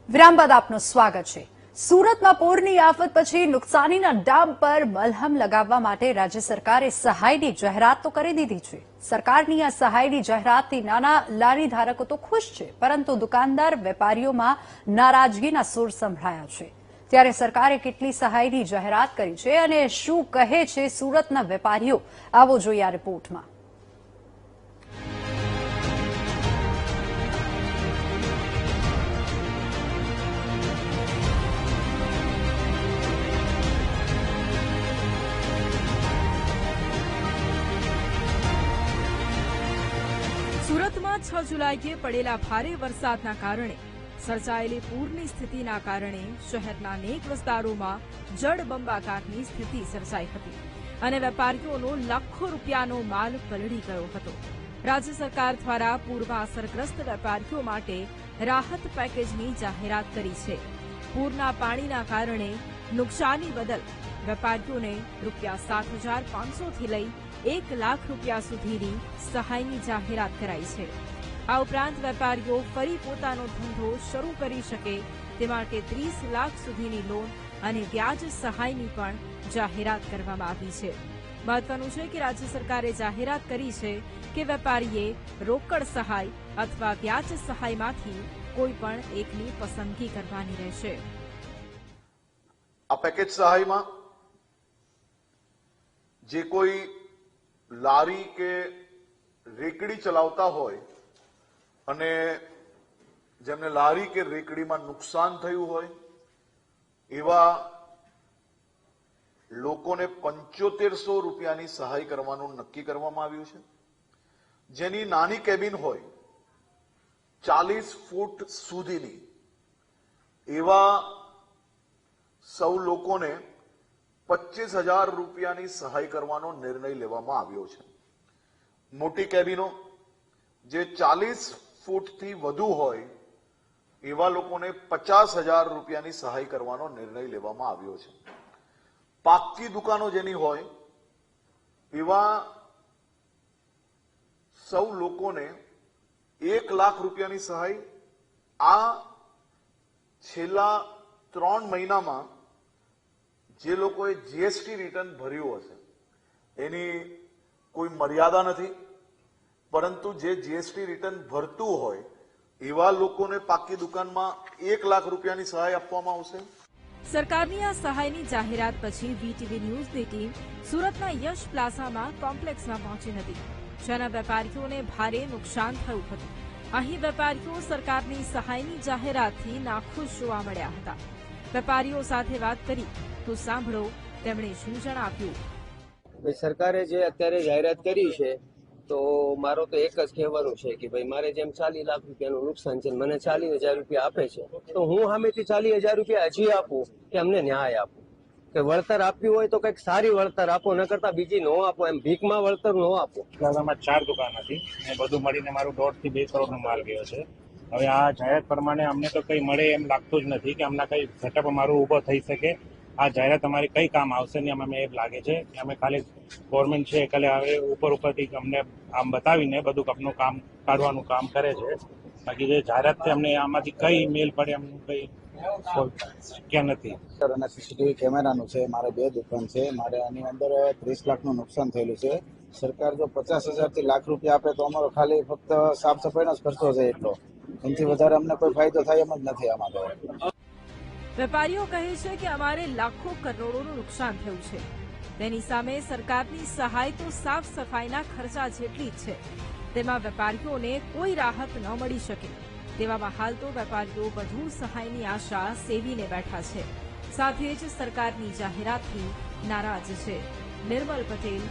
વિરામ બાદ આપનું સ્વાગત છે। સુરતમાં પૂરની આફત પછી નુકસાનીના ડામ પર મલહમ લગાવવા માટે રાજ્ય સરકારે સહાયની જાહેરાત તો કરી દીધી છે। સરકારની આ સહાયની જાહેરાતથી નાના લારી ધારકો તો ખુશ છે, પરંતુ દુકાનદાર વેપારીઓમાં નારાજગીના સૂર સંભળાયા છે। ત્યારે સરકારે કેટલી સહાયની જાહેરાત કરી છે અને શું કહે છે સુરતના વેપારીઓ, આવો જોઈએ આ રિપોર્ટમાં। સુરતમાં 6 જુલાઈએ પડેલા ભારે વરસાદના કારણે સર્જાયેલી પૂરની સ્થિતિના કારણે શહેરના અનેક વિસ્તારોમાં જળબંબાકારની સ્થિતિ સર્જાઈ હતી અને વેપારીઓનો લાખો રૂપિયાનો માલ પલળી ગયો હતો। રાજ્ય સરકાર દ્વારા પૂરમાં અસરગ્રસ્ત વેપારીઓ માટે રાહત પેકેજની જાહેરાત કરી છે। પૂરના પાણીના કારણે નુકસાની બદલ વેપારીઓને ₹7,500 થી લઈ ₹1 લાખ સુધીની સહાયની જાહેરાત કરાઈ છે। આ ઉપરાંત વેપારીઓ ફરી પોતાનો ધંધો શરૂ કરી શકે તે માટે 30 લાખ સુધીની લોન અને વ્યાજ સહાયની પણ જાહેરાત કરવામાં આવી છે। મહત્વનું છે કે રાજ્ય સરકારે જાહેરાત કરી છે કે વેપારીએ રોકડ સહાય અથવા વ્યાજ સહાયમાંથી કોઈ પણ એકની પસંદગી કરવાની રહેશે। આ પેકેજ સહાયમાં જે કોઈ લારી કે રેકડી ચલાવતા હોય અને જેમને લારી કે રેકડીમાં નુકસાન થયું હોય એવા લોકોને ₹7500ની સહાય કરવાનું નક્કી કરવામાં આવ્યું છે। જેની નાની કેબિન હોય 40 ફૂટ સુધીની એવા સૌ લોકોને ₹25,000ની સહાય કરવાનો નિર્ણય લેવામાં આવ્યો છે। મોટી કેબિનો જે 40 ફૂટથી વધુ હોય એવા લોકોને ₹50,000ની સહાય કરવાનો નિર્ણય લેવામાં આવ્યો છે। પાક્કી દુકાનો જેની હોય એવા સૌ લોકોને ₹1 લાખની સહાય આ છેલ્લા 3 મહિનામાં જે લોકોએ જીએસટી રિટર્ન ભર્યું હશે એની કોઈ મર્યાદા નથી, પરંતુ જે જીએસટી રિટર્ન ભરતું હોય એવા લોકોને પાક્કી દુકાનમાં ₹1 લાખની સહાય આપવામાં આવશે। સરકારની આ સહાયની જાહેરાત પછી વીટીવી ન્યૂઝની ટીમ સુરતના યશ પ્લાઝામાં કોમ્પ્લેક્સમાં પહોંચી હતી, જેના વેપારીઓને ભારે નુકસાન થયું હતું। અહીં વેપારીઓ સરકારની સહાયની જાહેરાતથી નાખુશ જોવા મળ્યા હતા। વેપારીઓ સાથે વાત કરી તો સાંભળો તેમણે શું જણાવ્યું। સરકારે જે અત્યારે જાહેરાત કરી છે તો મારો તો એક જ કહેવાનું છે કે ભાઈ મારે જેમ 40 લાખ રૂપિયાનું નુકસાન છે, મને 40,000 રૂપિયા આપે છે તો હું સામેથી 40,000 રૂપિયા હજી આપું કે અમને ન્યાય આપો, કે વળતર આપ્યું હોય તો કંઈક સારી વળતર આપો, ન કરતા બીજી ન આપો, એમ ભીખમાં વળતર ન આપો। પ્લાઝામાં 4 દુકાન હતી અને બધું મળીને મારું 1.5 થી 2 કરોડનો માલ ગયો છે। હવે આ જાહેરાત પ્રમાણે અમને તો કંઈ મળે એમ લાગતું જ નથી કે અમને કંઈ સેટઅપ અમારું ઊભો થઈ શકે। આ જાહેરાત અમારી કઈ કામ આવશે ને અમને એમ લાગે છે કે અમે ખાલી ગવર્મેન્ટ છે એટલે હવે ઉપરથી અમને આમ બતાવીને બધું આપનું કામ કાઢવાનું કામ કરે છે। બાકી જે જાહેરાતથી અમને આમાંથી કઈ મેલ પડે એમ કઈ શક્ય નથી। અને સીસીટીવી કેમેરાનું છે, મારે 2 દુકાન છે, મારે આની અંદર 30 લાખનું નુકસાન થયેલું છે। સરકાર જો 50,000 થી લાખ રૂપિયા આપે તો અમારો ખાલી ફક્ત સાફ સફાઈનો જ ખર્ચો છે એટલો, એનાથી વધારે અમને કોઈ ફાયદો થાય એમ જ નથી આમાં તો। વેપારીઓ કહે છે કે અમારે લાખો કરોડોનું નુકસાન થયું છે, તેની સામે સરકારની સહાય તો સાફ સફાઈના ખર્ચા જેટલી જ છે, તેમાં વેપારીઓને કોઈ રાહત ન મળી શકે। તેવામાં હાલ તો વેપારીઓ વધુ સહાયની આશા સેવીને બેઠા છે, સાથે જ સરકારની જાહેરાતથી નારાજ છે। નિર્મલ પટેલ,